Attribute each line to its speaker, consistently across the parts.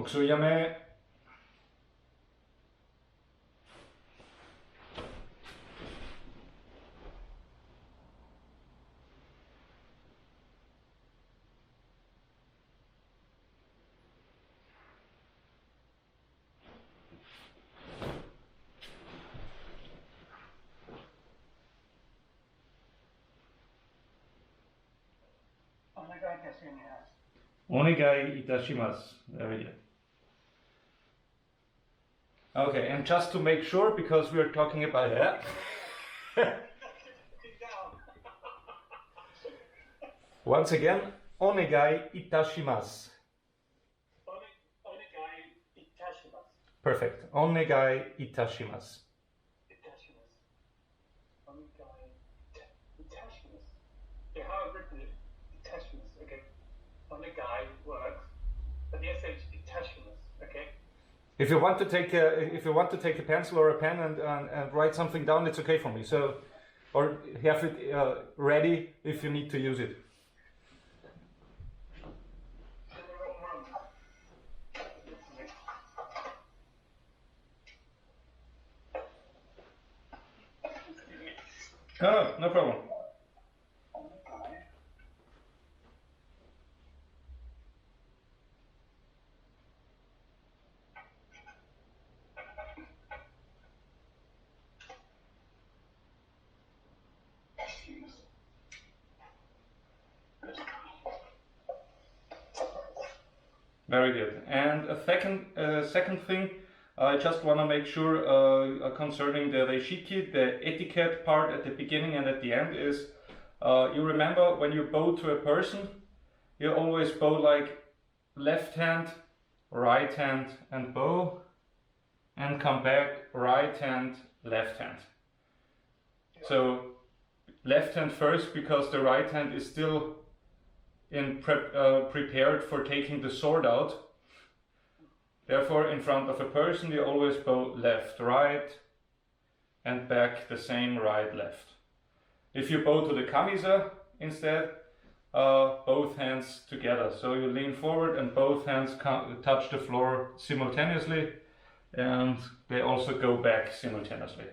Speaker 1: Koksujeme. Onegai itashimasu. Very good. Okay, and just to make sure, because we are talking about that. Once again, onegai itashimasu.
Speaker 2: Onegai itashimasu.
Speaker 1: Perfect. Onegai itashimasu.
Speaker 2: Onegai itashimasu. Yeah, how I've written it, itashimasu. Okay. Onegai works, but the sh itashimasu. Okay.
Speaker 1: If you want to take a pencil or a pen and write something down, it's okay for me. So, or have it ready if you need to use it. Oh, no problem. Very good. And a second thing, I just want to make sure concerning the reishiki, the etiquette part at the beginning and at the end is, you remember when you bow to a person, you always bow like left hand, right hand and bow, and come back, right hand, left hand. So left hand first, because the right hand is still prepared for taking the sword out. Therefore, in front of a person, you always bow left, right, and back the same right, left. If you bow to the kamisa instead, both hands together. So you lean forward and both hands touch the floor simultaneously, and they also go back simultaneously.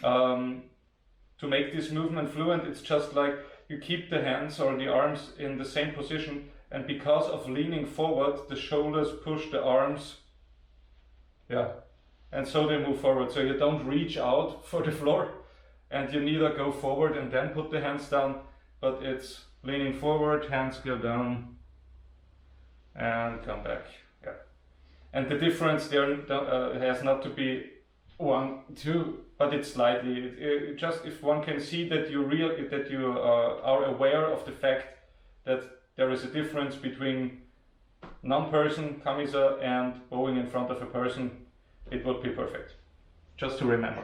Speaker 1: To make this movement fluent, it's just like you keep the hands or the arms in the same position, and because of leaning forward, the shoulders push the arms, and so they move forward. So you don't reach out for the floor, and you neither go forward and then put the hands down, but it's leaning forward, hands go down, and come back. Yeah. And the difference there has not to be 1, 2, but it's slightly. It just if one can see that you are aware of the fact that there is a difference between non-person kamisa and bowing in front of a person, it would be perfect. Just to remember.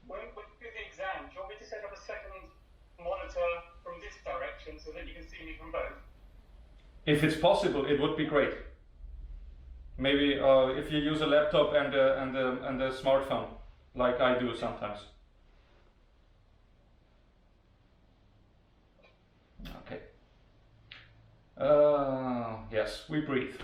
Speaker 2: When we do the exam, do you want me to set up a second monitor from this direction so that you can see me from both?
Speaker 1: If it's possible, it would be great. Maybe if you use a laptop and a smartphone, like I do sometimes. Okay. Yes, we breathe.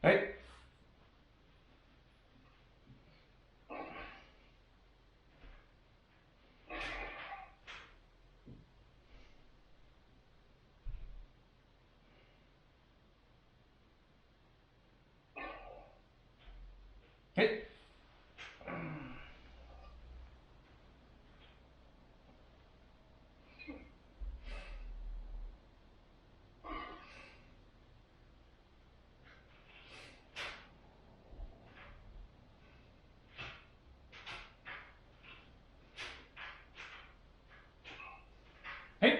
Speaker 1: Hey. Hey. Hey.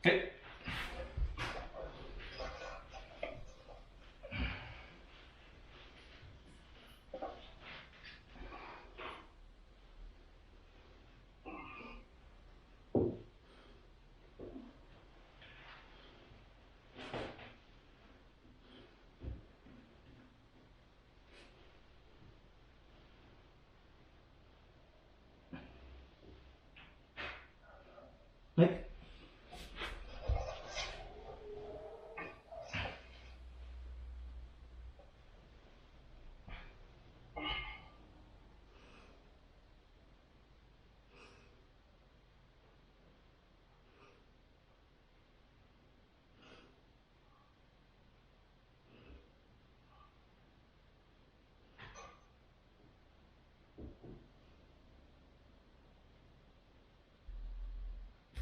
Speaker 1: Hey. Hey.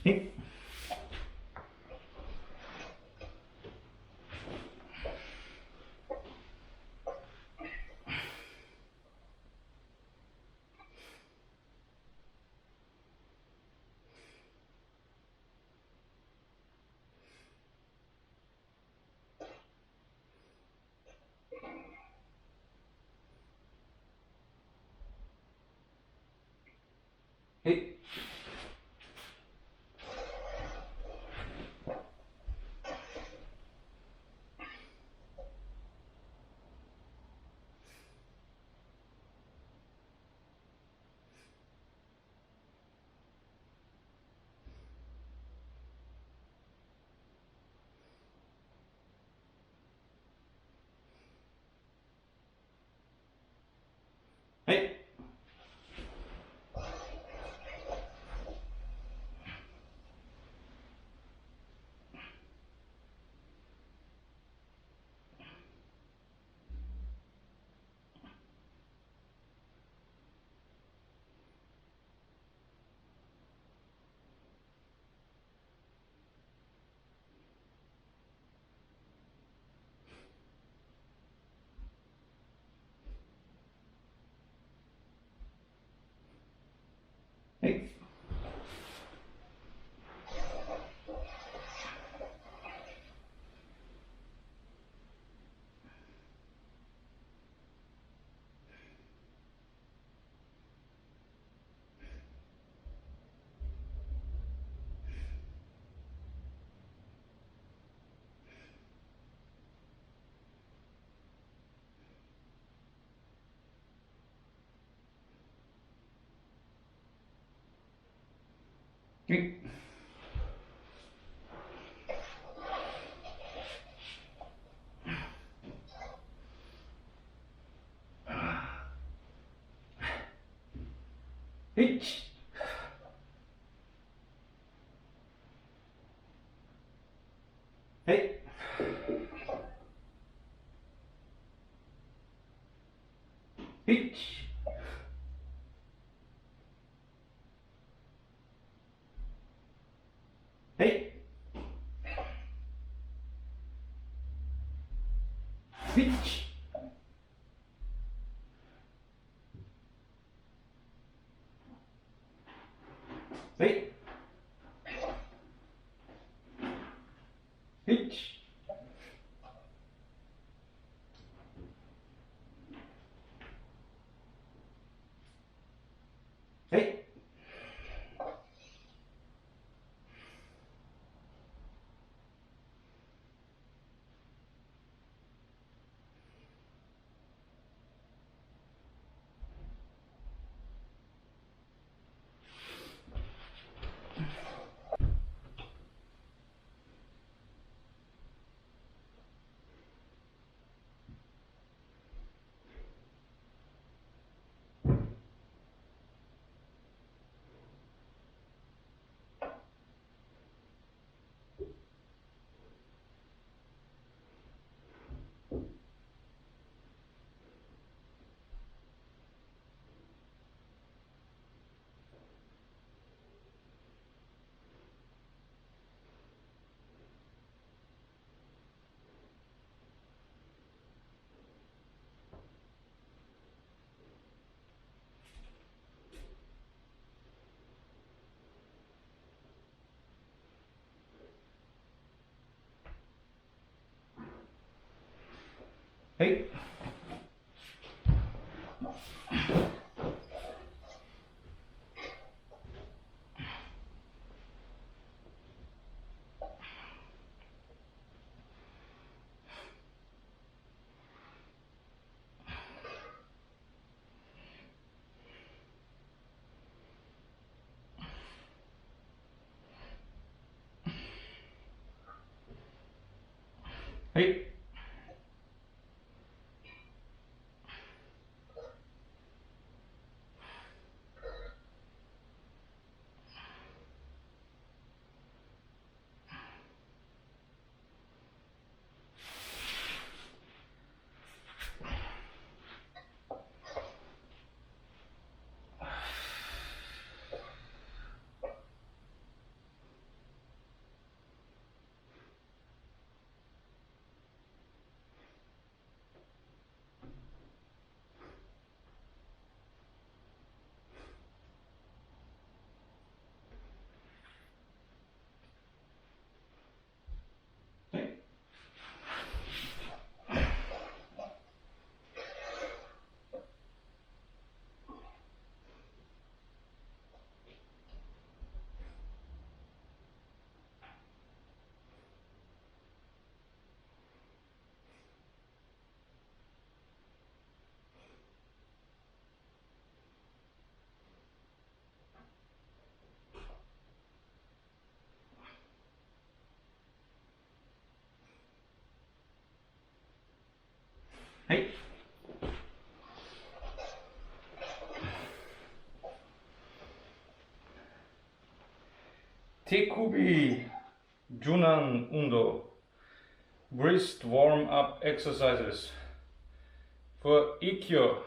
Speaker 1: Hey. Hey. Hey. Hey. Hey. Hey. Hey. Hey. Hey. Hey. Hey. Hey. Hey. Tekubi, Junan Undo, wrist warm-up exercises for ikkyo.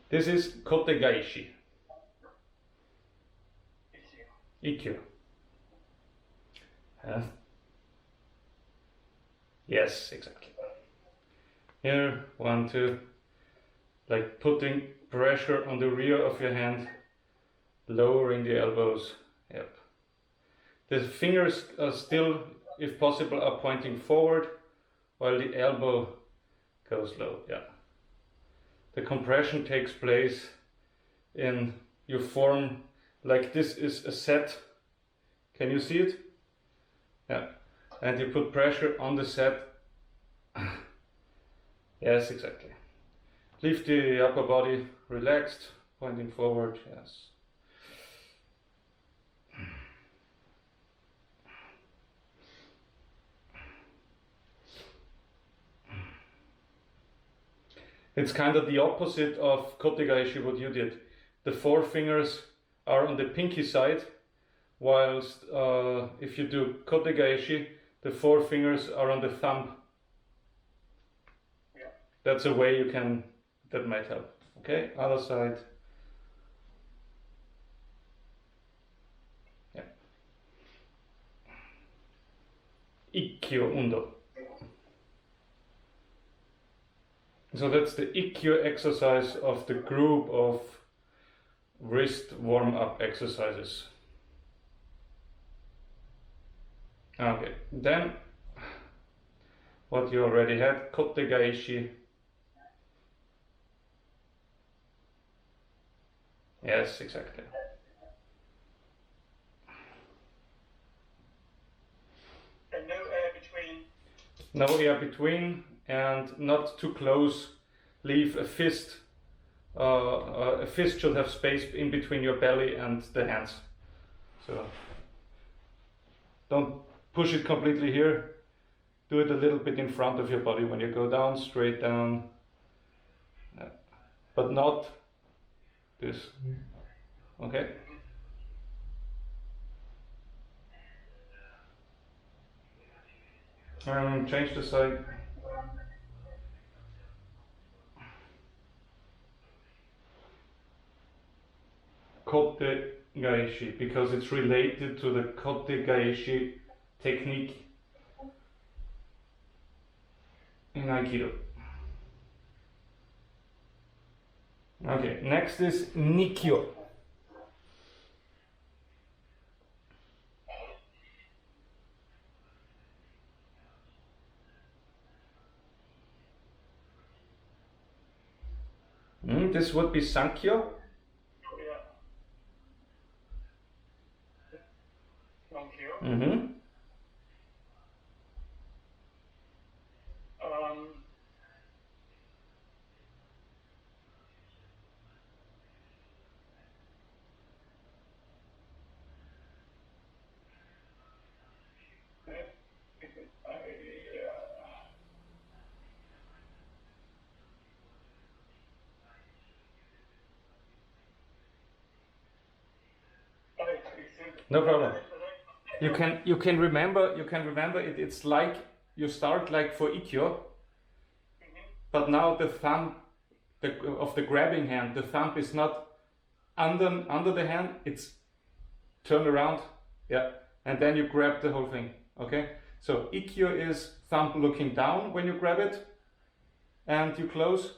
Speaker 1: This is kotegaishi. Ikkyo. Yes, exactly. Here, 1, 2, like putting pressure on the rear of your hand, lowering the elbows. Yep. The fingers are still, if possible, are pointing forward, while the elbow goes low. Yeah. The compression takes place in your form, like this is a set. Can you see it? Yeah. And you put pressure on the set. Yes, exactly. Leave the upper body relaxed, pointing forward. Yes. It's kind of the opposite of kotegaishi, what you did. The 4 fingers are on the pinky side, whilst if you do kotegaishi, the 4 fingers are on the thumb. Yeah. That's a way you can, that might help. Okay, other side. Yeah. Ikkyo undo. So that's the ikkyo exercise of the group of wrist warm-up exercises. Okay, then what you already had, kotegaishi. Yes, exactly.
Speaker 2: And no air between?
Speaker 1: No air between, and not too close. Leave a fist. A fist should have space in between your belly and the hands. So don't push it completely here. Do it a little bit in front of your body when you go down, straight down. But not this. Okay? Change the side. Kotegaishi, because it's related to the kotegaishi technique in Aikido. Okay, next is ikkyo. This would be sankyo.
Speaker 2: Yeah. Kokyu.
Speaker 1: Mm-hmm. No problem. You can remember it. It's like you start like for ikkyo, but now the thumb of the grabbing hand, the thumb is not under the hand. It's turned around, yeah, and then you grab the whole thing. Okay, so ikkyo is thumb looking down when you grab it, and you close,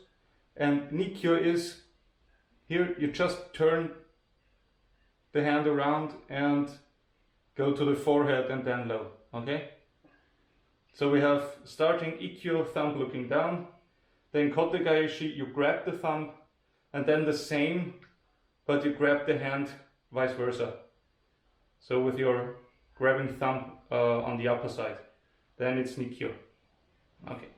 Speaker 1: and nikkyo is here you just turn the hand around and go to the forehead and then low. Okay, so we have starting ikkyo, thumb looking down, then kotegaeshi, you grab the thumb, and then the same, but you grab the hand vice versa. So with your grabbing thumb on the upper side, then it's nikkyo. Okay.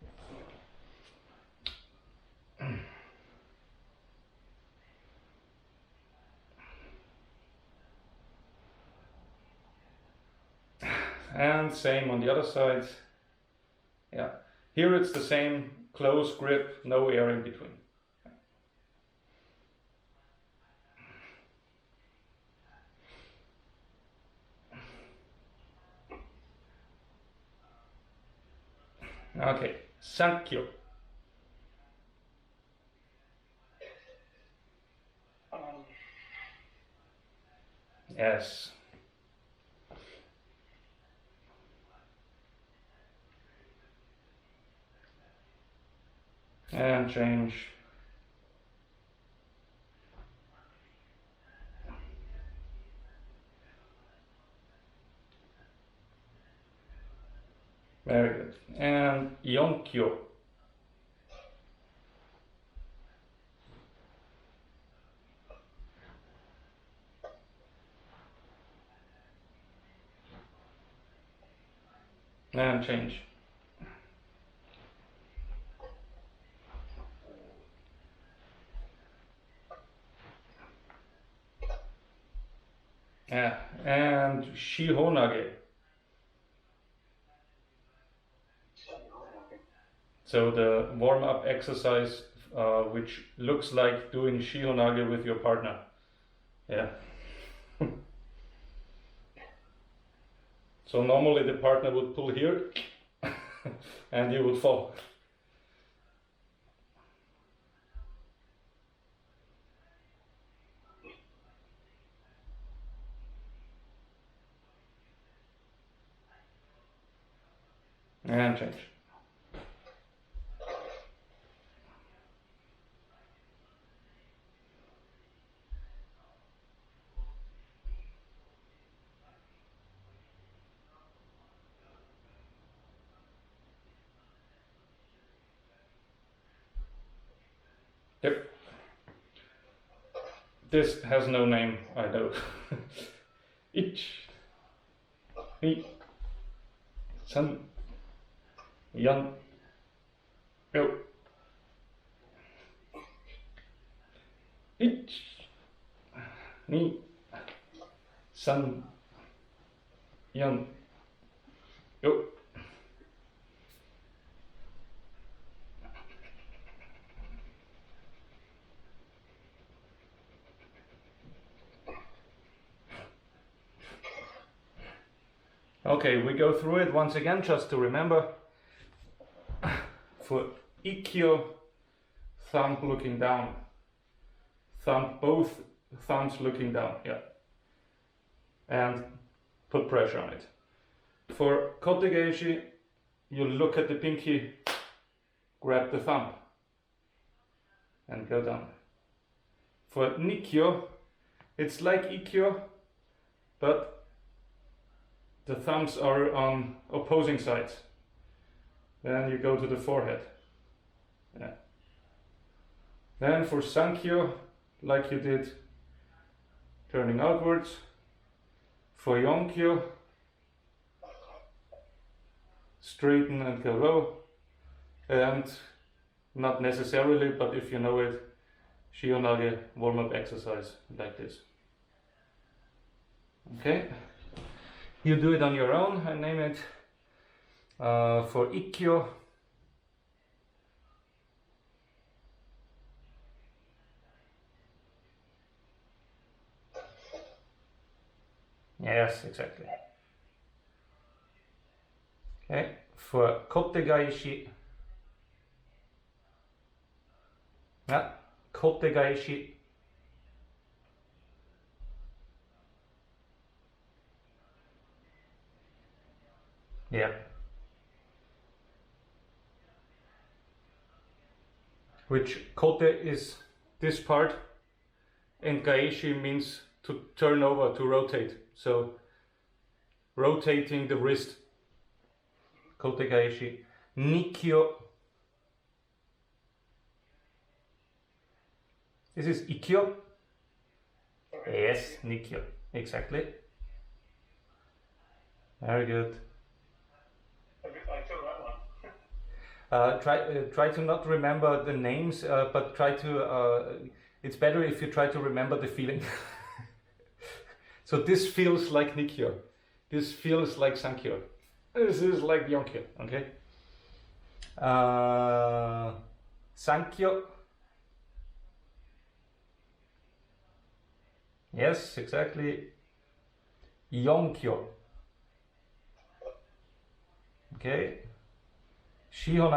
Speaker 1: And same on the other side. Yeah. Here it's the same, close grip, no air in between. Okay, sankyo. Yes. And change. Very good. And yonkyo. And change. Yeah, and shiho nage. So the warm-up exercise, which looks like doing shiho nage with your partner. Yeah. So normally the partner would pull here, and you would fall. And change. Yep. This has no name, I know. Ich. Ni. San. Yan. Yo. Ich. Ni. San. Yan. Yo. Okay, we go through it once again just to remember. For ikkyo, thumb looking down. Both thumbs looking down, yeah. And put pressure on it. For kotegaeshi, you look at the pinky, grab the thumb, and go down. For ikkyo, it's like ikkyo, but the thumbs are on opposing sides. Then you go to the forehead. Yeah. Then for sankyo, like you did, turning outwards. For yonkyo, straighten and go low. And not necessarily, but if you know it, shiho warm-up exercise like this. Okay, you do it on your own. I name it for ikkyo. Yes, exactly. Okay, for kotegaishi. Yeah, kotegaishi. Yeah. Which kote is this part, and gaeshi means to turn over, to rotate. So rotating the wrist. Kote gaeshi. Nikkyo. This is ikkyo. Yes, nikkyo. Exactly. Very good.
Speaker 2: I feel that one.
Speaker 1: Try to not remember the names, but try to. It's better if you try to remember the feeling. So this feels like nikkyo. This feels like sankyo. This is like yonkyo. Okay. Sankyo. Yes, exactly. Yonkyo. Okay. Shiho.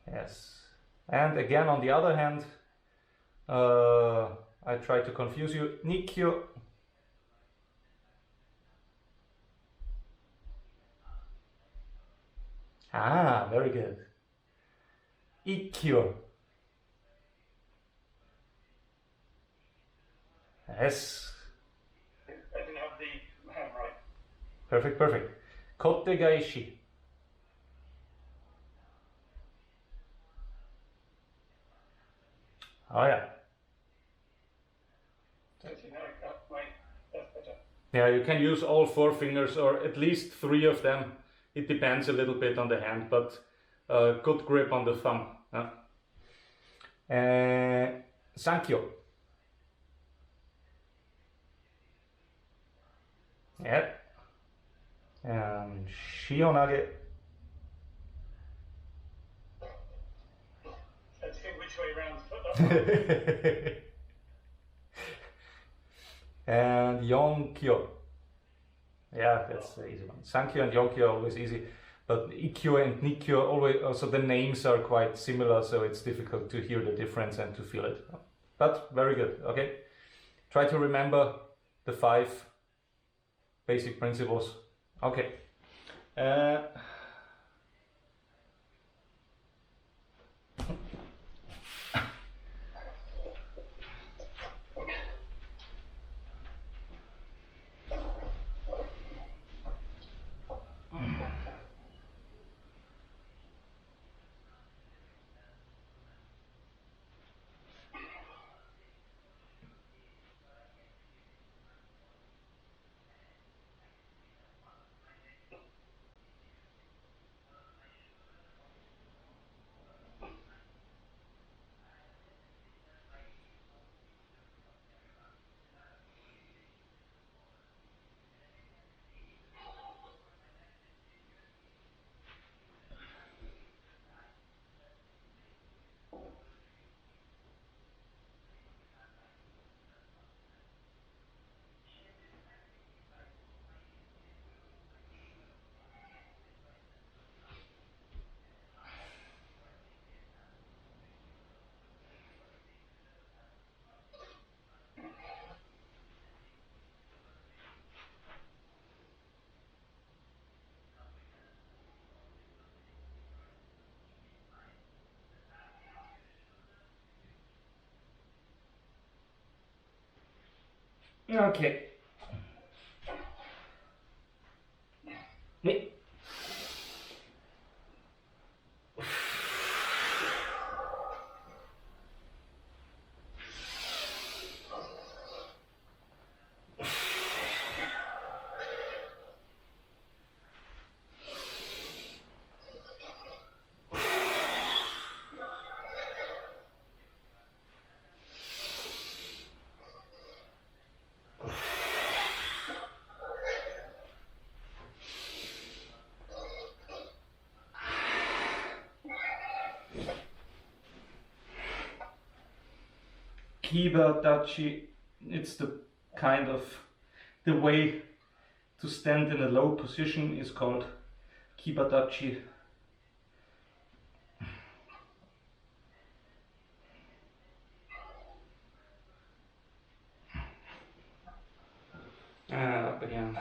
Speaker 1: Yes. And again, on the other hand, I try to confuse you. Nikkyo. Ah, very good. Ikkyo. Yes.
Speaker 2: I didn't have the hand right.
Speaker 1: Perfect, perfect. Kotegaishi. Oh yeah.
Speaker 2: That's right. That's better.
Speaker 1: Yeah, you can use all 4 fingers or at least 3 of them. It depends a little bit on the hand, but good grip on the thumb. Sankyo. Yeah. And shiho.
Speaker 2: Let's think which way around to put that.
Speaker 1: And yonkyo. Yeah, that's the easy one. Sankyo and yonkyo are always easy, but ikkyo and nikkyo always, also the names are quite similar, so it's difficult to hear the difference and to feel it. But very good. Okay, try to remember the 5 basic principles. Okay. Okay. Me. Kiba Dachi, it's the kind of the way to stand in a low position is called Kiba Dachi. And up again.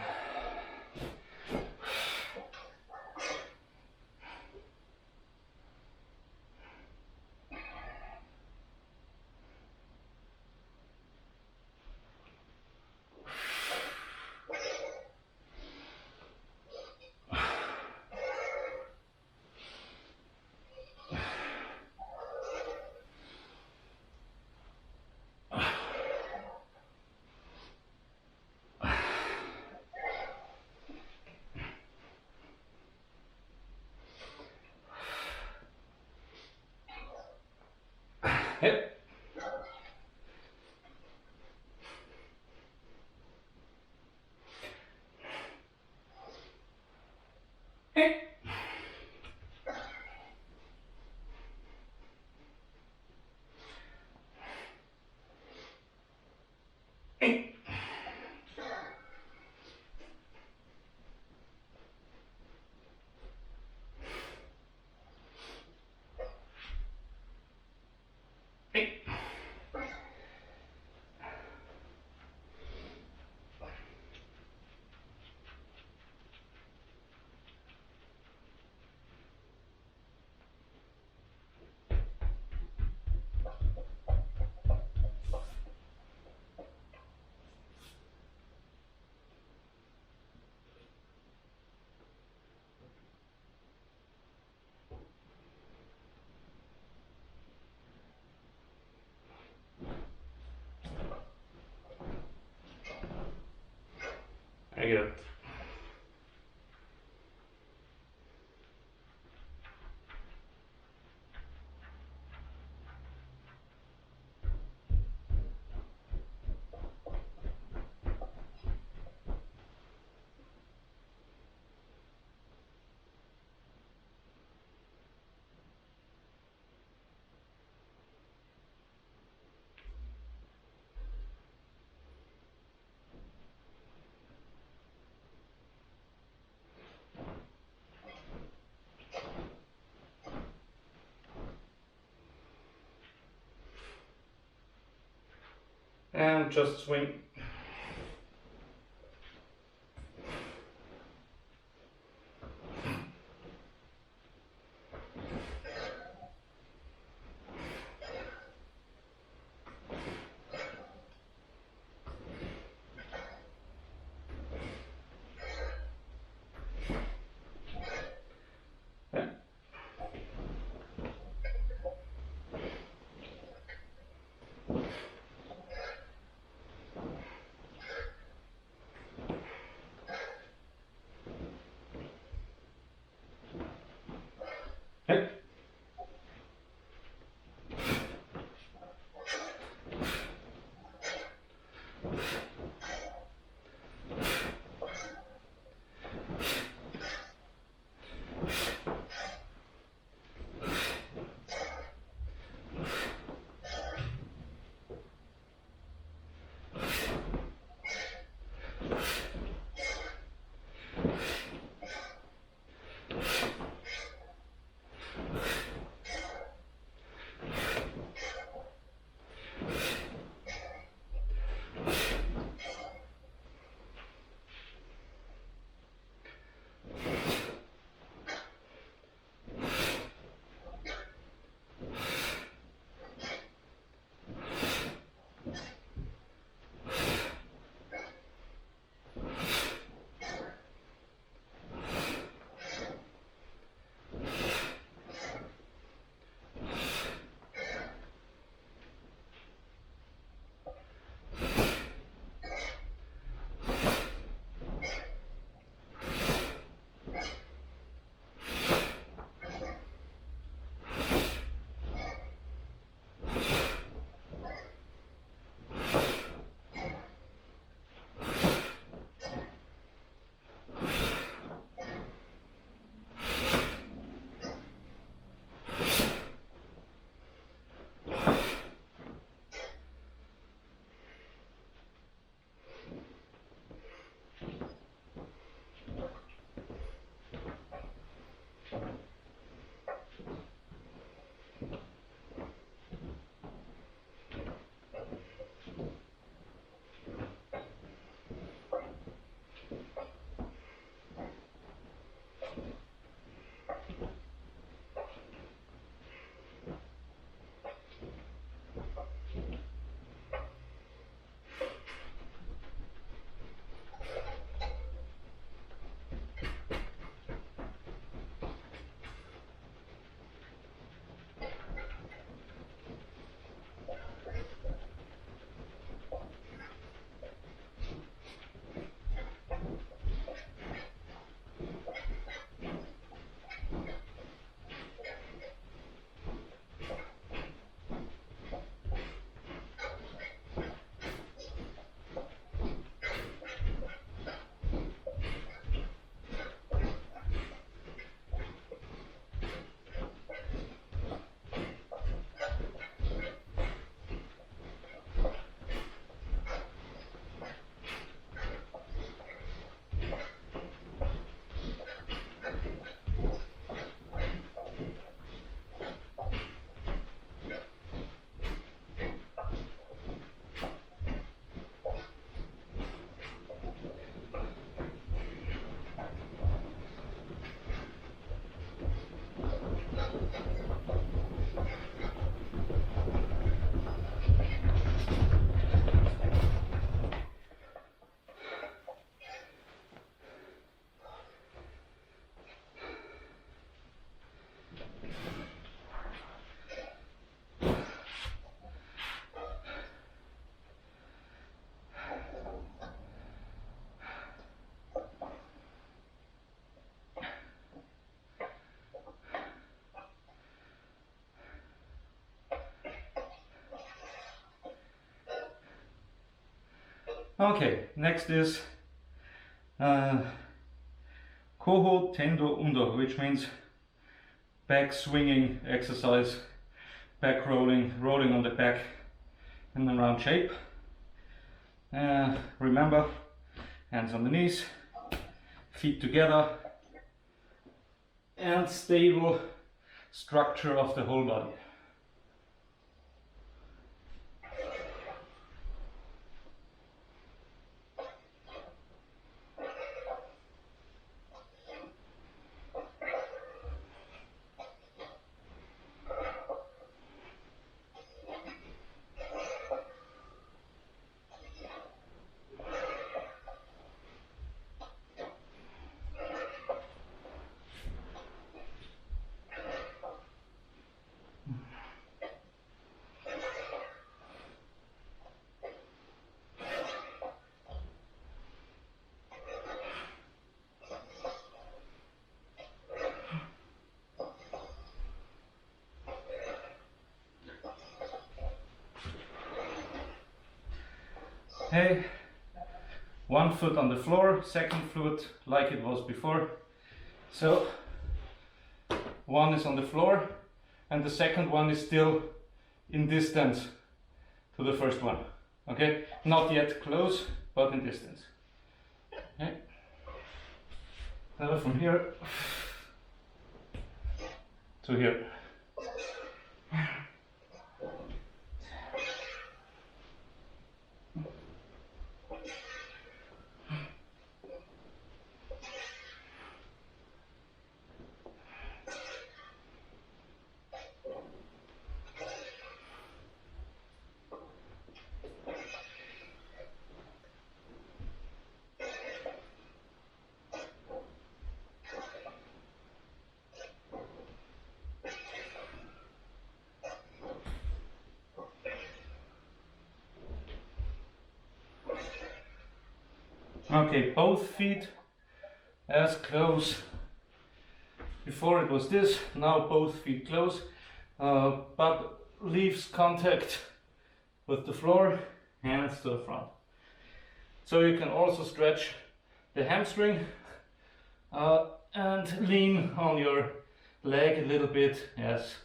Speaker 1: Hip. I get it. And just swing. Okay, next is Koho Tendo Undo, which means back swinging exercise, back rolling on the back in a round shape. Remember, hands on the knees, feet together, and stable structure of the whole body. Okay, one foot on the floor, second foot like it was before. So one is on the floor and the second one is still in distance to the first one. Okay, not yet close, but in distance. Okay, now from here to here. Okay, both feet as close. Before it was this, now both feet close, but leaves contact with the floor, hands to the front. So you can also stretch the hamstring and lean on your leg a little bit, yes.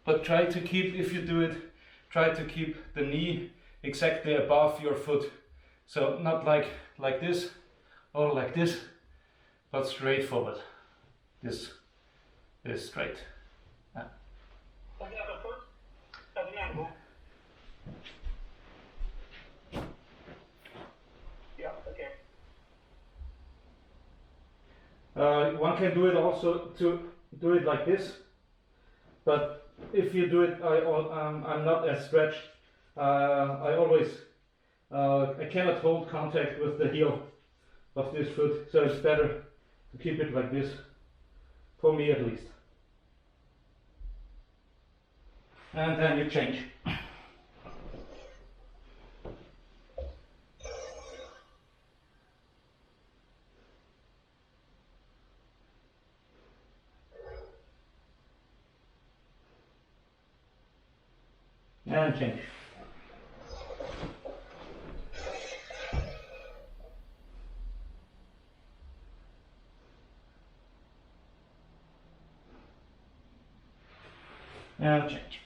Speaker 1: But try to keep, if you do it, try to keep the knee exactly above your foot. So not like this or like this, but straight forward. This straight.
Speaker 2: On the other foot, at the ankle. Yeah, okay.
Speaker 1: One can do it also to do it like this, but if you do it, I'm not as stretched. I cannot hold contact with the heel of this foot, so it's better to keep it like this, for me at least. And then you change. And change. And change.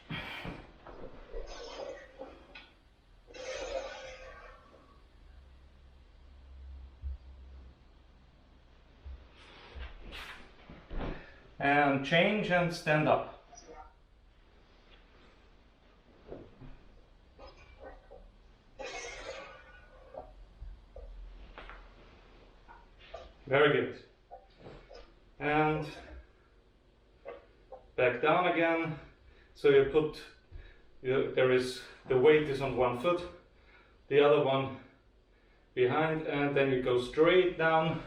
Speaker 1: And change and stand up. Very good. And back down again. So you put, the weight is on one foot, the other one behind, and then you go straight down,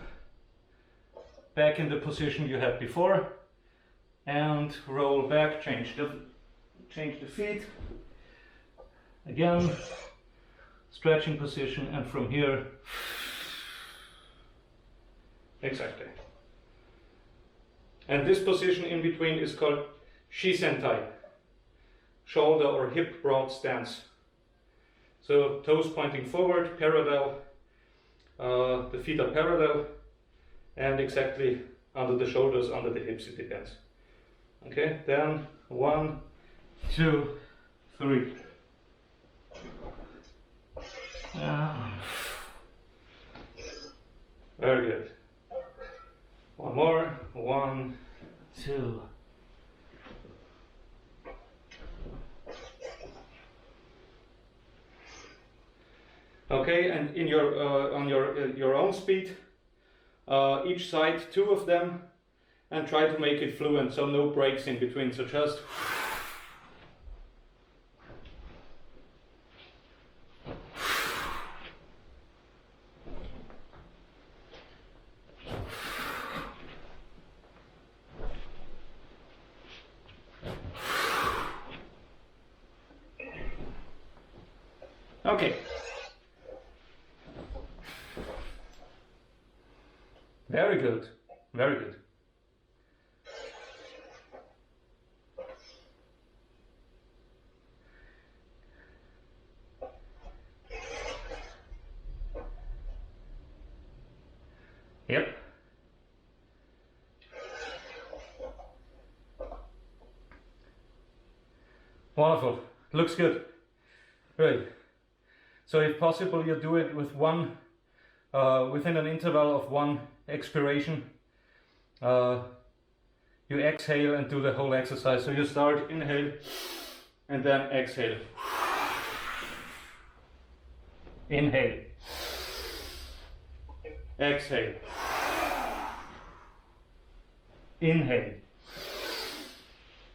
Speaker 1: back in the position you had before, and roll back, change the feet, again, stretching position, and from here, exactly. And this position in between is called shisentai, shoulder or hip broad stance. So toes pointing forward, parallel The feet are parallel and exactly under the shoulders, under the hips, it depends. Okay, then 1, 2, 3. Very good. One more. 1, 2. Okay, and in your on your own speed, each side 2 of them, and try to make it fluent, so no breaks in between. So just. Okay. Very good. Very good. Yep. Wonderful. Looks good. Right. So if possible, you do it with one, within an interval of 1 expiration. You exhale and do the whole exercise. So you start, inhale, and then exhale. Inhale. Exhale. Inhale.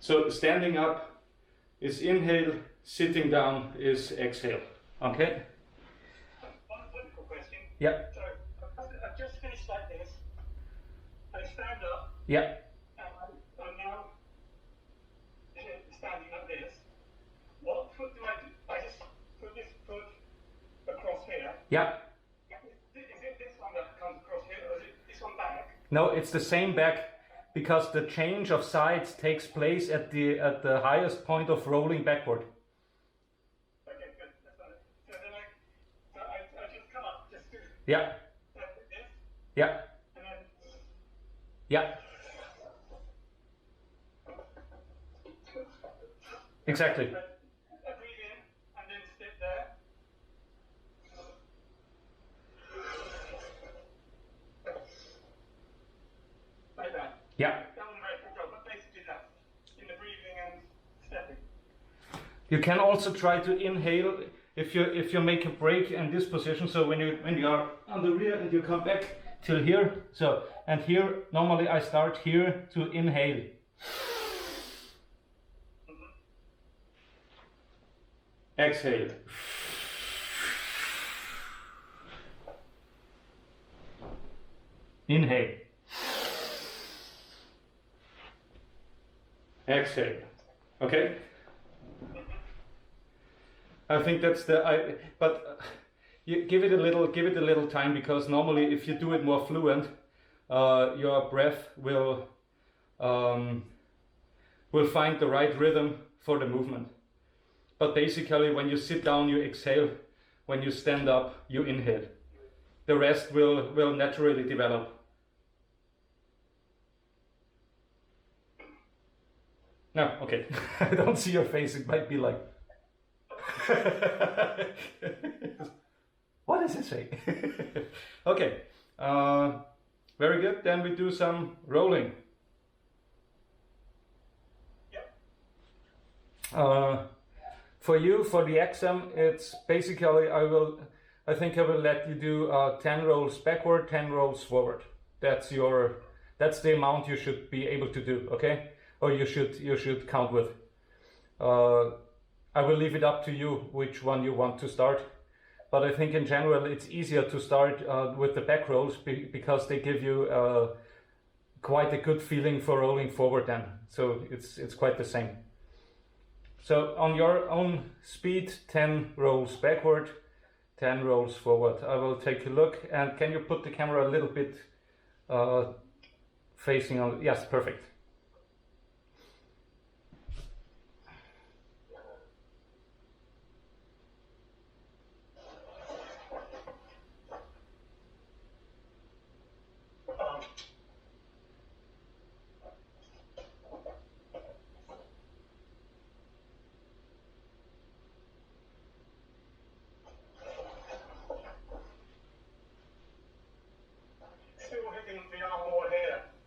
Speaker 1: So standing up is inhale, sitting down is exhale. Okay?
Speaker 2: One political question.
Speaker 1: Yeah.
Speaker 2: So I've just finished like this. I stand up.
Speaker 1: Yeah.
Speaker 2: I'm now standing like this. What foot do I do? I just put this foot across here.
Speaker 1: Yeah.
Speaker 2: Is it this one that comes across here, or is it this one back?
Speaker 1: No, it's the same back, because the change of sides takes place at the highest point of rolling backward.
Speaker 2: Okay, good. That's got it. So then I just come up, just do
Speaker 1: Yeah.
Speaker 2: this,
Speaker 1: Yeah.
Speaker 2: and then
Speaker 1: Yeah. Exactly.
Speaker 2: I breathe in and then sit there. Like that.
Speaker 1: Yeah.
Speaker 2: That was a very good job, but basically that. In the breathing and stepping.
Speaker 1: You can also try to inhale if you make a break in this position. So when you are on the rear and you come back till here. So and here normally I start here to inhale. Exhale. Inhale. Exhale. Okay? I think that's but you give it a little time, because normally if you do it more fluent, your breath will find the right rhythm for the movement. But basically when you sit down you exhale, when you stand up you inhale. The rest will naturally develop. No, okay. I don't see your face, it might be like what does it say? Okay, very good. Then we do some rolling.
Speaker 2: Yep.
Speaker 1: For the exam, it's basically I think I will let you do 10 rolls backward, 10 rolls forward. That's the amount you should be able to do. Okay, or you should count with. I will leave it up to you which one you want to start, but I think in general it's easier to start with the back rolls because they give you quite a good feeling for rolling forward then. So it's quite the same. So on your own speed, 10 rolls backward, 10 rolls forward. I will take a look, and can you put the camera a little bit facing on? Yes, perfect.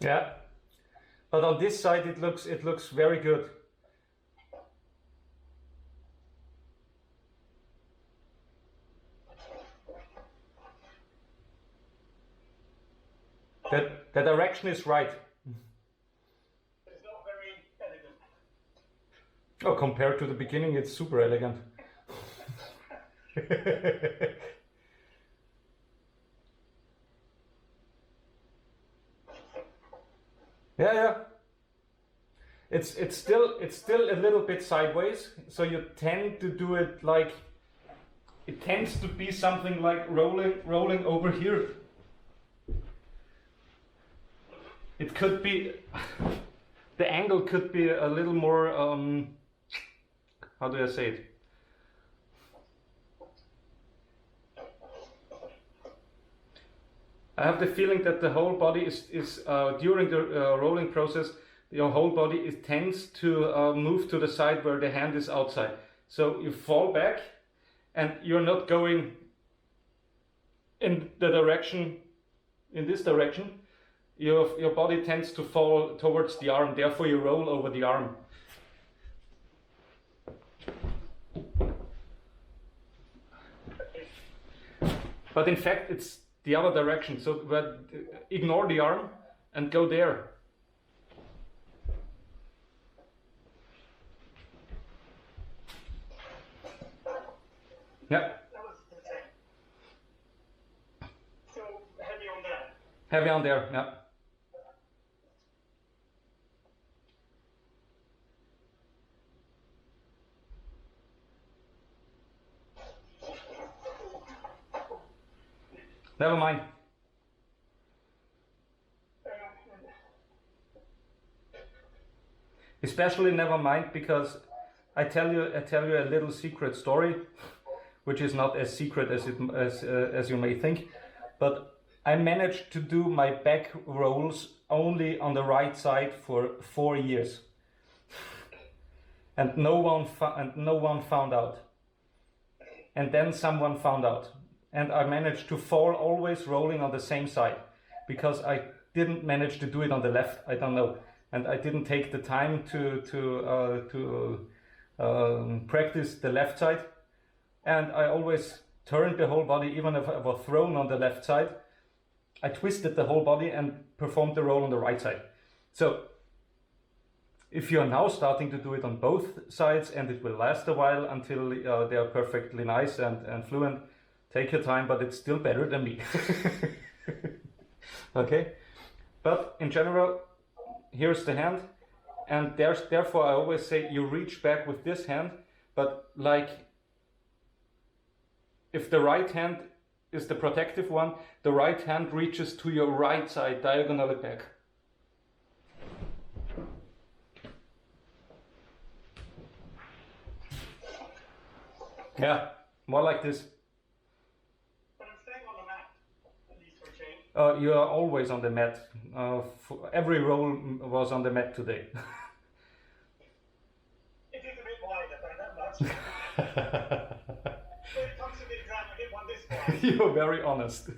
Speaker 1: Yeah, but on this side it looks very good. The direction is right.
Speaker 2: It's not very elegant.
Speaker 1: Oh, compared to the beginning, it's super elegant. Yeah. It's still a little bit sideways, so you tend to do it like it tends to be something like rolling over here. It could be the angle could be a little more how do I say it? I have the feeling that the whole body is during the rolling process, your whole body tends to move to the side where the hand is outside. So you fall back, and you're not going in the direction, in this direction. Your body tends to fall towards the arm. Therefore, you roll over the arm. But in fact, it's the other direction. So ignore the arm and go there. Yeah.
Speaker 2: That was the same. So heavy on there.
Speaker 1: Heavy on there, yeah. Never mind. Especially never mind, because I tell you a little secret story, which is not as secret as you may think, but I managed to do my back rolls only on the right side for 4 years, and no one found out. And then someone found out, and I managed to fall always rolling on the same side, because I didn't manage to do it on the left. I don't know, and I didn't take the time to practice the left side, and I always turned the whole body. Even if I was thrown on the left side, I twisted the whole body and performed the roll on the right side. So if you're now starting to do it on both sides, and it will last a while until they are perfectly nice and fluent, take your time, but it's still better than me. Okay? But in general, here's the hand, and therefore I always say you reach back with this hand, but like if the right hand is the protective one, the right hand reaches to your right side diagonally back. Yeah, more like this.
Speaker 2: But I'm staying on the mat, at least for a change.
Speaker 1: You are always on the mat. Every roll was on the mat today.
Speaker 2: It is a bit wider, but that's when it comes to the exam, I hit one this wide.
Speaker 1: You're very honest.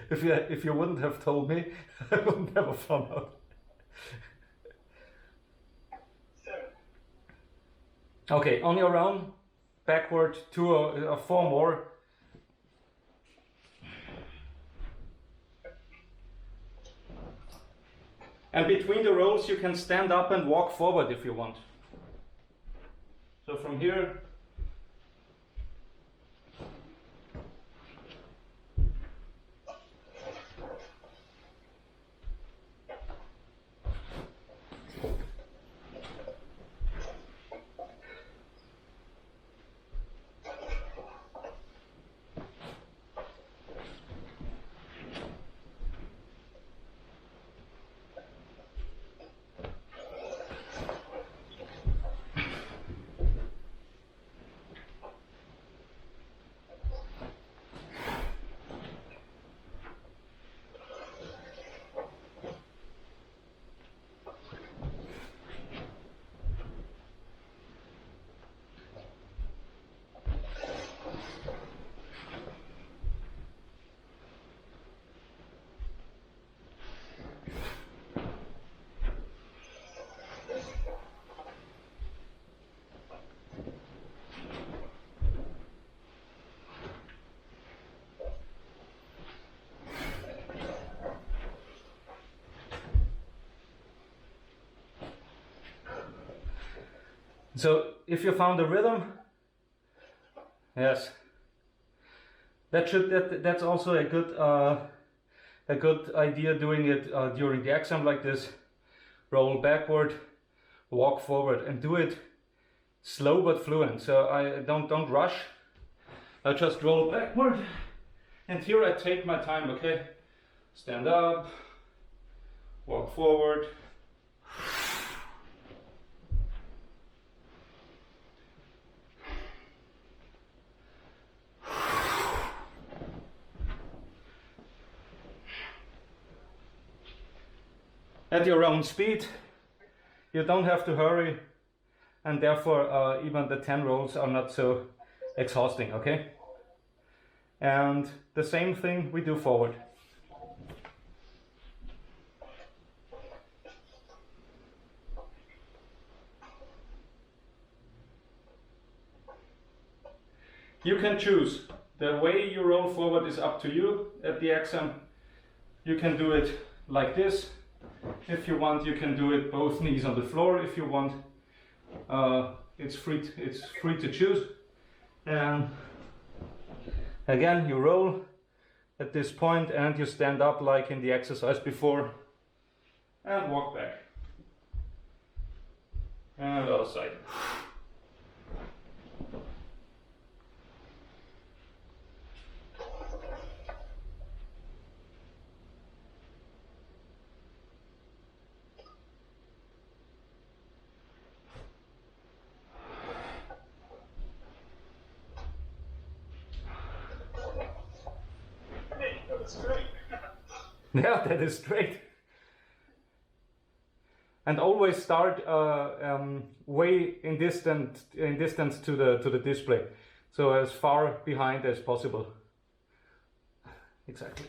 Speaker 1: If you wouldn't have told me, I would never found out. Okay, on your own, backward 2 or 4 more. And between the rolls you can stand up and walk forward if you want. So from here, So if you found the rhythm, yes, that's also a good idea doing it during the exam like this. Roll backward, walk forward, and do it slow but fluent. So I don't rush. I just roll backward, and here I take my time. Okay, stand up, walk forward. At your own speed, you don't have to hurry, and therefore even the 10 rolls are not so exhausting, okay? And the same thing we do forward. You can choose. The way you roll forward is up to you at the exam. You can do it like this. If you want, you can do it both knees on the floor if you want. It's free to choose. And again, you roll at this point and you stand up like in the exercise before and walk back. And other side.
Speaker 2: That's great.
Speaker 1: Yeah, that is great. And always start way in distance to the display, so as far behind as possible. Exactly.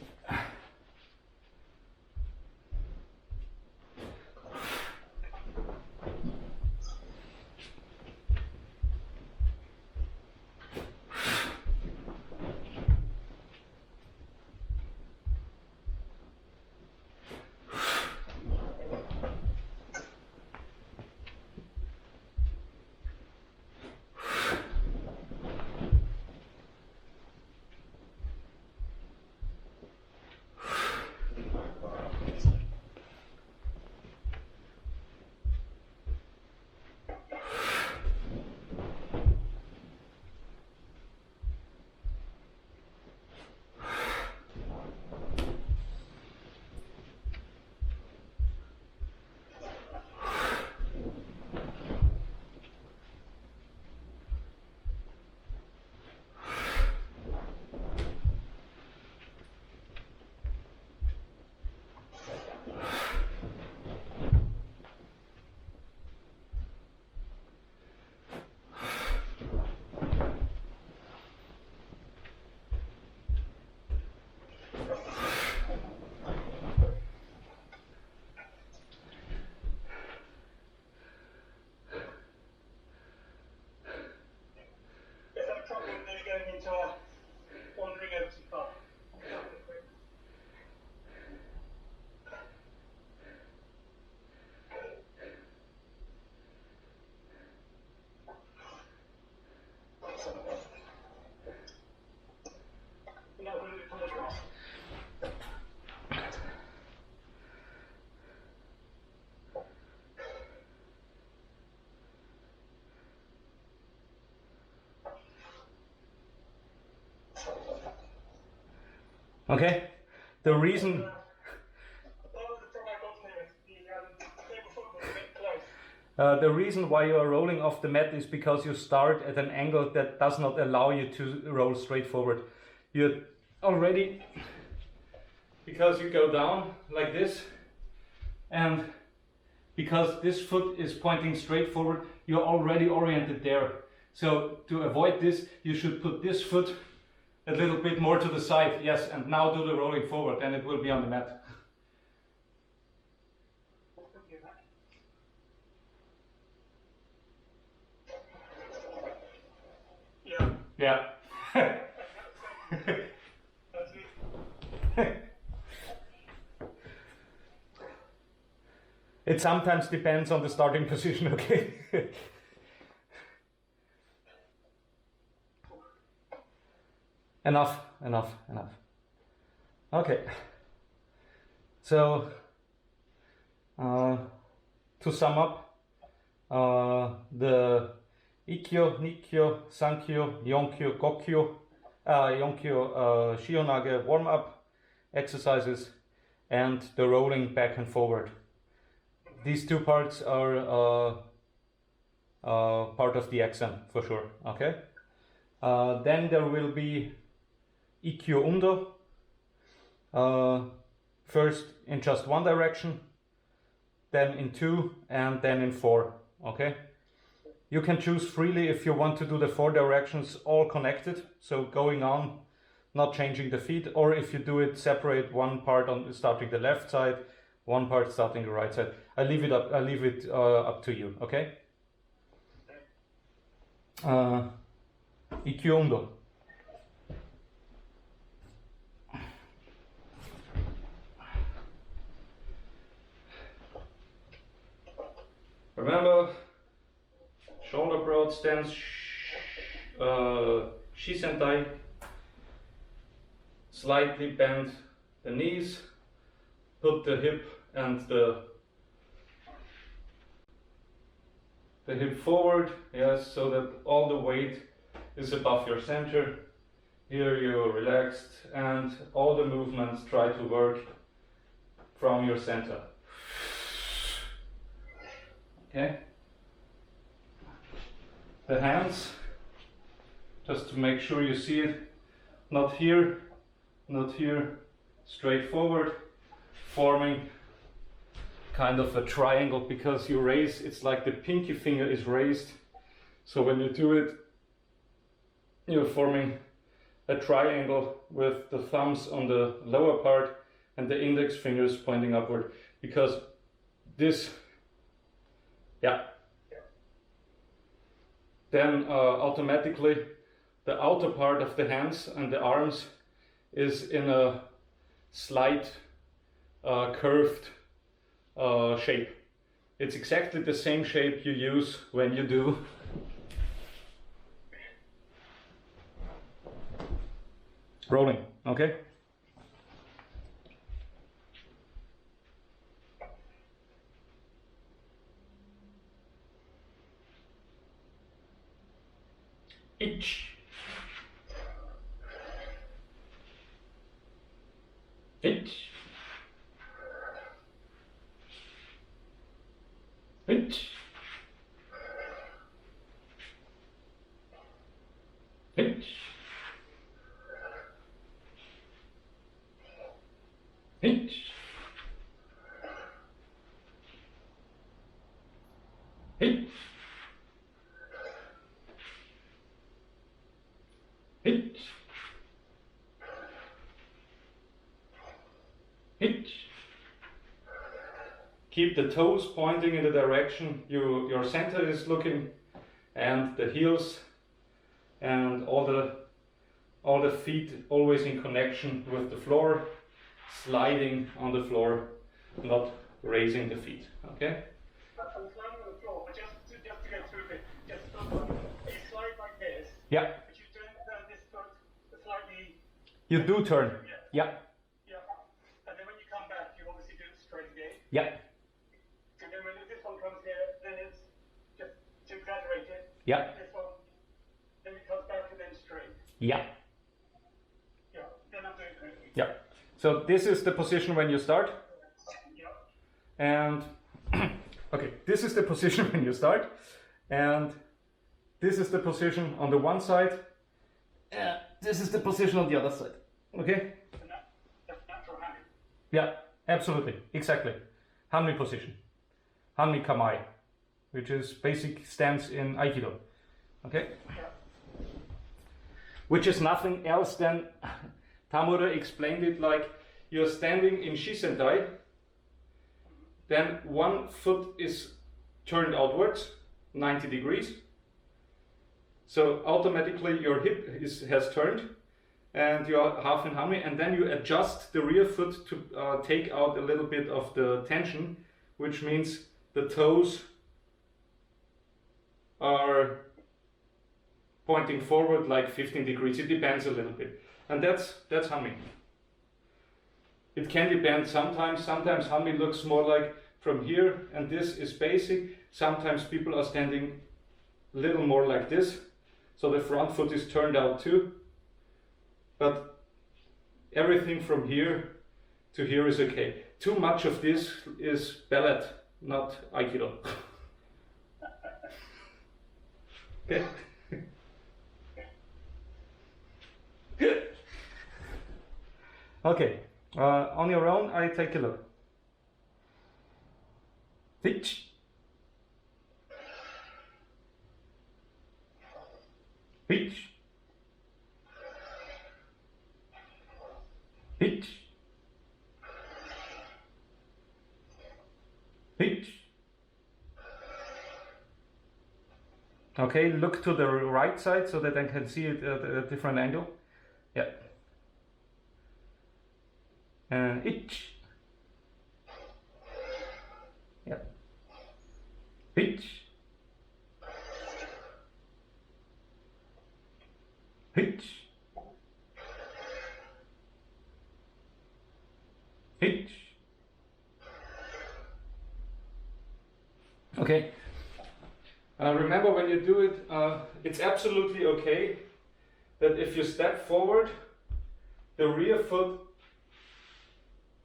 Speaker 2: Wandering over too far.
Speaker 1: Okay, the reason why you are rolling off the mat is because you start at an angle that does not allow you to roll straight forward. You already, because you go down like this, and because this foot is pointing straight forward, you're already oriented there. So to avoid this, you should put this foot a little bit more to the side, yes, and now do the rolling forward, and it will be on the mat. Yeah. It sometimes depends on the starting position, okay? Enough. Okay. So, to sum up, the ikkyo, nikkyo, sankyo, yonkyo, kokyu, shiho nage warm-up exercises, and the rolling back and forward. These two parts are part of the exam for sure. Okay. Then there will be ikkyo undo. First in just one direction, then in two, and then in four. Okay. You can choose freely if you want to do the 4 directions all connected, so going on, not changing the feet, or if you do it separate, one part on starting the left side, one part starting the right side. I leave it up to you. Okay. Ikkyo undo. Remember, shoulder broad stance, shisentai. Slightly bend the knees, put the hip and the hip forward, yes, so that all the weight is above your center. Here you're relaxed, and all the movements try to work from your center. Okay. The hands, just to make sure you see it, not here, not here, straight forward, forming kind of a triangle, because you raise, it's like the pinky finger is raised. So when you do it, you're forming a triangle with the thumbs on the lower part and the index fingers pointing upward, because this, yeah. Then automatically the outer part of the hands and the arms is in a slight curved shape. It's exactly the same shape you use when you do rolling. Okay. Ich. Ich. Ich. Ich. Ich. Ich. Ich. Ich. Keep the toes pointing in the direction your center is looking, and the heels and all the feet always in connection with the floor, sliding on the floor, not raising the feet. Okay?
Speaker 2: I'm sliding on the floor, but just to go through it, you slide like this.
Speaker 1: Yeah.
Speaker 2: But you turn this foot slightly.
Speaker 1: You do turn. Yeah.
Speaker 2: Yeah. And then when you come back, you obviously do it straight again.
Speaker 1: Yeah.
Speaker 2: And then when this one comes here, then it's just to exaggerate it.
Speaker 1: Yeah.
Speaker 2: This one, then it comes back and then straight.
Speaker 1: Yeah.
Speaker 2: Yeah. Then I'm doing it.
Speaker 1: Yeah. So this is the position when you start.
Speaker 2: Yeah.
Speaker 1: And okay, this is the position when you start, and this is the position on the one side. This is the position on the other side. Okay?
Speaker 2: And that's natural handing.
Speaker 1: Yeah, absolutely, exactly. Hanmi position, Hanmi Kamai, which is basic stance in Aikido. Okay?
Speaker 2: Yeah.
Speaker 1: Which is nothing else than Tamura explained it like you're standing in Shisentai, then one foot is turned outwards, 90 degrees. So automatically your hip has turned and you're half in Hanmi, and then you adjust the rear foot to take out a little bit of the tension, which means the toes are pointing forward like 15 degrees. It depends a little bit. And that's Hanmi. It can depend sometimes. Sometimes Hanmi looks more like from here, and this is basic. Sometimes people are standing a little more like this, so the front foot is turned out too. But everything from here to here is okay. Too much of this is ballet, not Aikido. Okay. Okay. On your own, I take a look. Hitch. Hitch. Hitch. Hitch. Okay, look to the right side so that I can see it at a different angle. Yeah. And itch. Yeah. Hitch. Hitch. Hitch. Okay. Remember when you do it, it's absolutely okay that if you step forward, the rear foot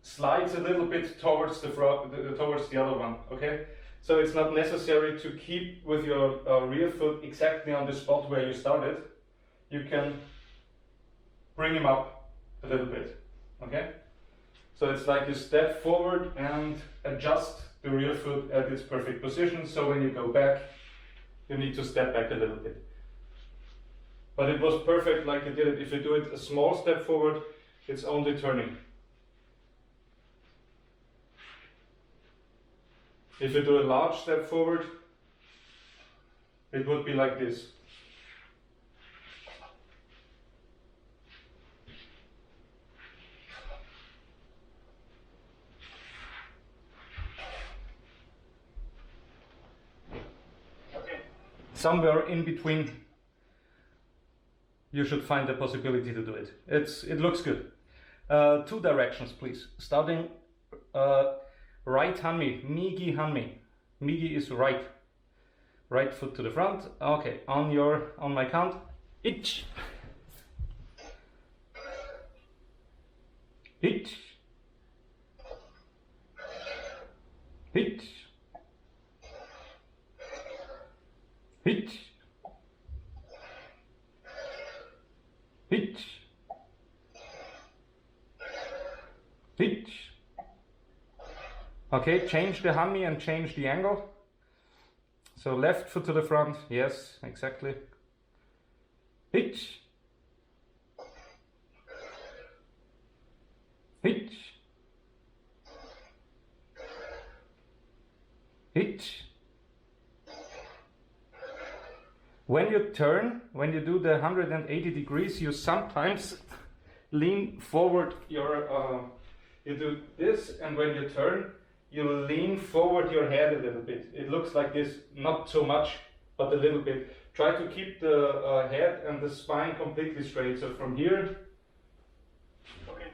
Speaker 1: slides a little bit towards the front, towards the other one. Okay, so it's not necessary to keep with your rear foot exactly on the spot where you started. You can bring him up a little bit. Okay, so it's like you step forward and adjust the rear foot at its perfect position. So when you go back, you need to step back a little bit. But it was perfect like you did it. If you do it a small step forward, it's only turning. If you do a large step forward, it would be like this. Somewhere in between, you should find the possibility to do it. It looks good. 2 directions, please. Starting right Hanmi, Migi Hanmi. Migi is right. Right foot to the front. Okay, on my count. Itch. Itch. Itch. Hitch. Hitch. Hitch. Okay, change the Hanmi and change the angle. So left foot to the front, yes, exactly. Hitch. Hitch. Hitch. When you turn, when you do the 180 degrees, you sometimes lean forward your, you do this, and when you turn, you lean forward your head a little bit. It looks like this, not so much, but a little bit. Try to keep the head and the spine completely straight. So from here, okay,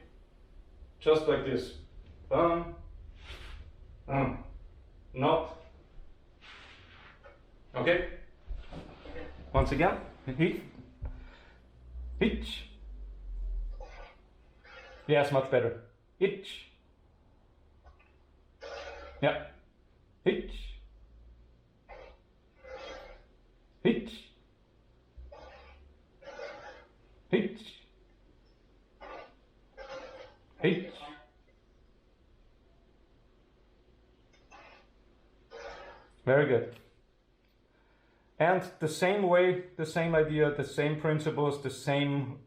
Speaker 1: just like this. Not. Okay? Once again, hitch. Hitch. Yes, much better. Itch. Yeah. Hitch. Hitch. Hitch. Hitch. Very good. And the same way, the same idea, the same principles, the same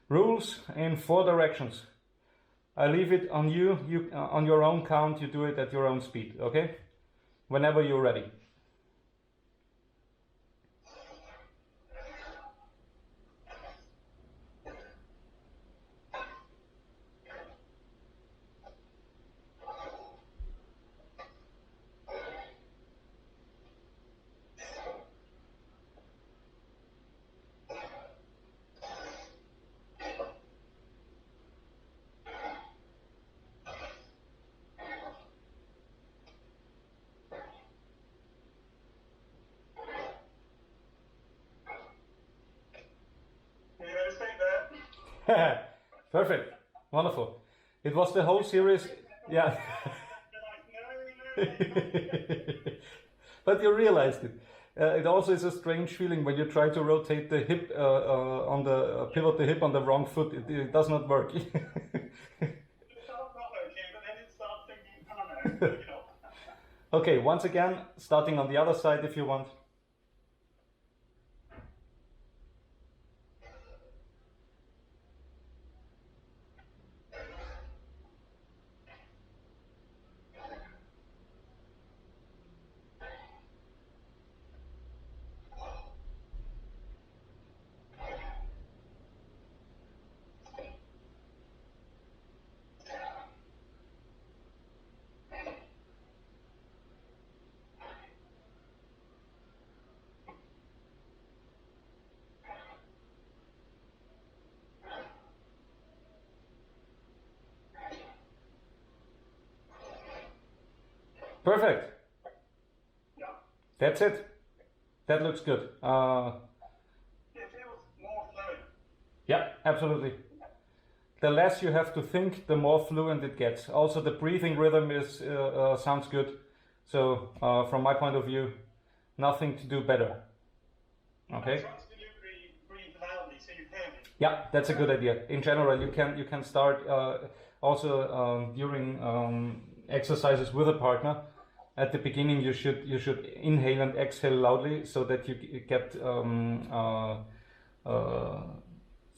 Speaker 1: rules in 4 directions. I leave it on you, on your own count, you do it at your own speed, okay? Whenever you're ready. Perfect. Wonderful. It was the whole series. Yeah. But you realized it. It also is a strange feeling when you try to rotate the hip on the pivot the hip on the wrong foot. It does not work.
Speaker 2: It started not working, but then it started thinking, oh no, you know.
Speaker 1: Okay, once again, starting on the other side if you want. Perfect.
Speaker 2: Yeah.
Speaker 1: That's it. That looks good.
Speaker 2: It feels more fluid.
Speaker 1: Yeah, absolutely. The less you have to think, the more fluent it gets. Also, the breathing rhythm is sounds good. So, from my point of view, nothing to do better. Okay.
Speaker 2: Try to breathe loudly so you hear me.
Speaker 1: Yeah, that's a good idea. In general, you can start also during exercises with a partner. At the beginning, you should inhale and exhale loudly so that you get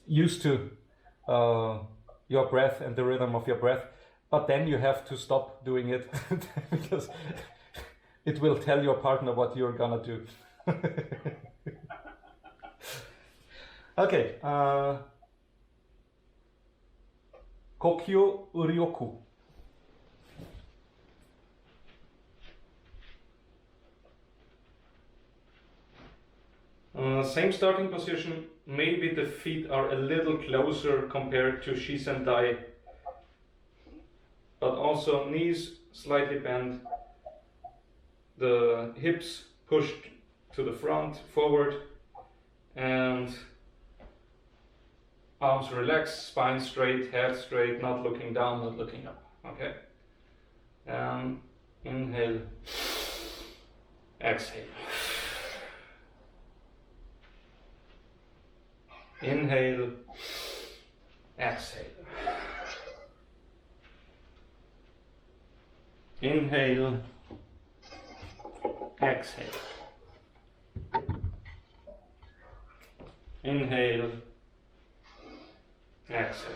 Speaker 1: used to your breath and the rhythm of your breath. But then you have to stop doing it because it will tell your partner what you're gonna do. Okay. Kokyu ryoku. Same starting position, maybe the feet are a little closer compared to Shisendai, but also knees slightly bent, the hips pushed to the front, forward, and arms relaxed, spine straight, head straight, not looking down, not looking up. Okay? And inhale, exhale. Inhale, exhale. Inhale, exhale. Inhale, exhale.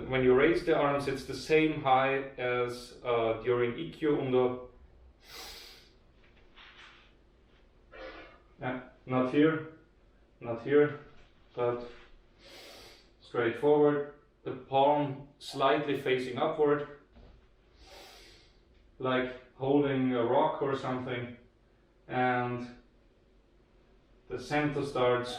Speaker 1: When you raise the arms, it's the same high as during ikkyo undo. Not here, but straight forward. The palm slightly facing upward, like holding a rock or something, and the center starts.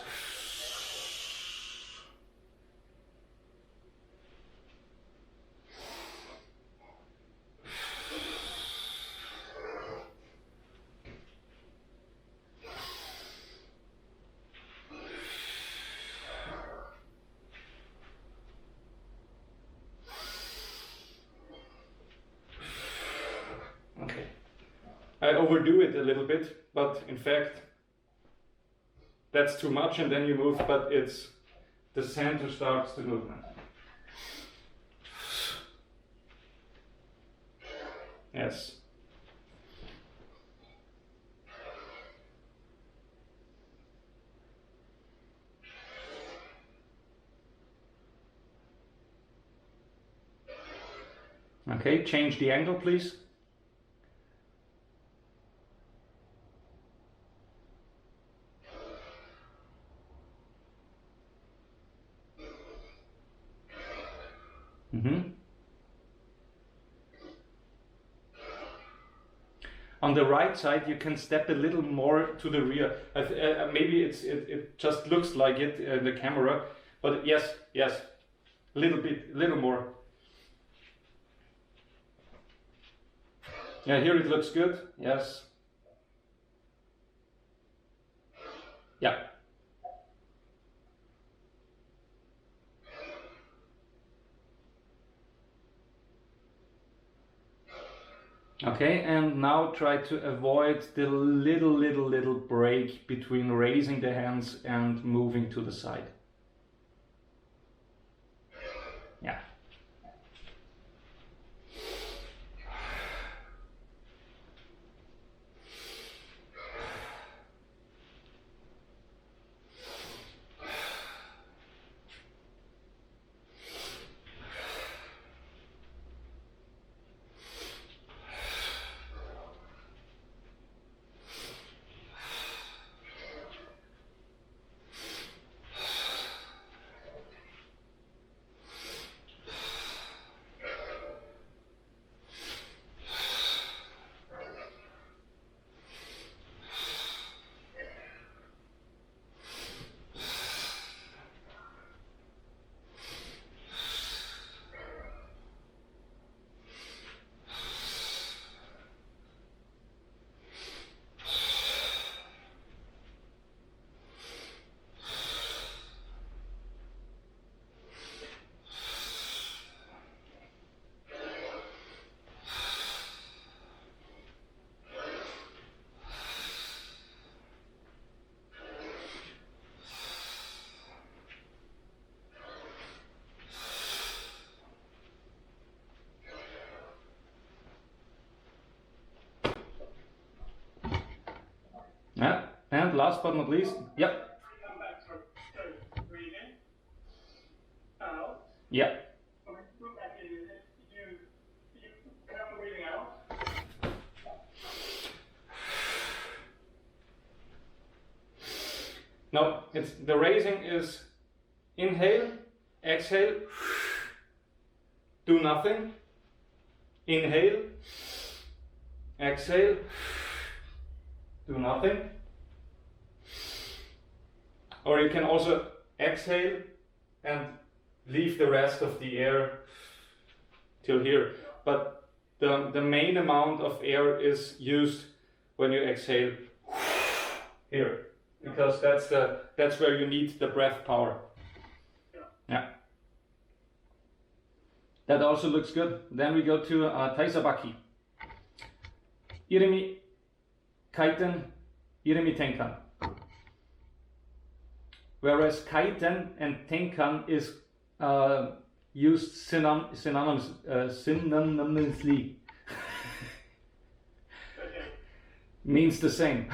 Speaker 1: I overdo it a little bit, but in fact that's too much, and then you move, but it's the center starts the movement. Yes. Okay, change the angle, please. On the right side, you can step a little more to the rear. Maybe it just looks like it in the camera, but yes, little more. Yeah, here it looks good. Yes. Yeah. Okay, and now try to avoid the little break between raising the hands and moving to the side. Yeah. Yeah, and last but not least, yep.
Speaker 2: Come back. So breathe in, out.
Speaker 1: Yep.
Speaker 2: Look back in. You count breathing out.
Speaker 1: No, it's the raising is inhale, exhale, do nothing, inhale, exhale, do nothing. Or you can also exhale and leave the rest of the air till here. But the main amount of air is used when you exhale here, because that's where you need the breath power. Yeah. That also looks good. Then we go to sabaki. Irimi, kaiten, irimi tenkan. Whereas kaiten and tenkan is used synonymously. Means the same.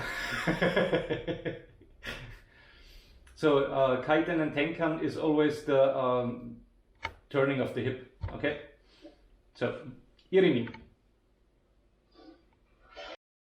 Speaker 1: So kaiten and tenkan is always the turning of the hip. Okay. So irimi.